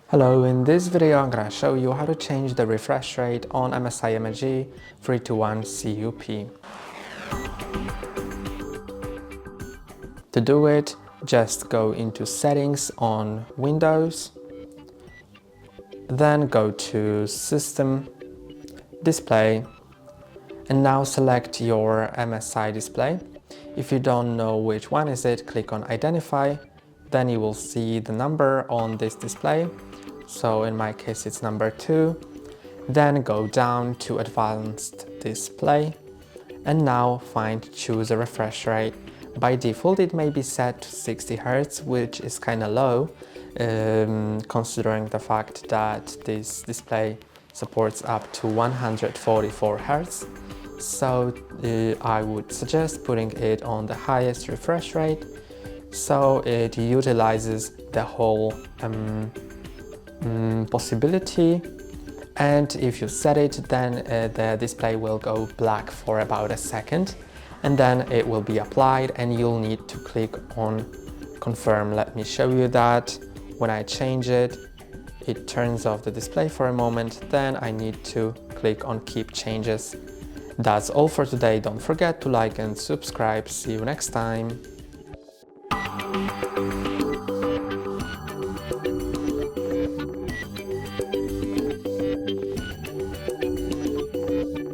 Hello, in this video I'm gonna show you how to change the refresh rate on MSI MAG 321 CUP. To do it, just go into Settings on Windows, then go to System, Display, and now select your MSI display. If you don't know which one is it, click on Identify, then you will see the number on this display. So in my case it's number 2. Then go down to Advanced Display and now choose a refresh rate. By default it may be set to 60 Hz, which is kind of low considering the fact that this display supports up to 144 Hz. So I would suggest putting it on the highest refresh rate so it utilizes the whole possibility. And if you set it, then the display will go black for about a second and then it will be applied and you'll need to click on confirm. Let me show you that. When I change it, it turns off the display for a moment, then I need to click on keep changes. That's all for today. Don't forget to like and subscribe. See you next time.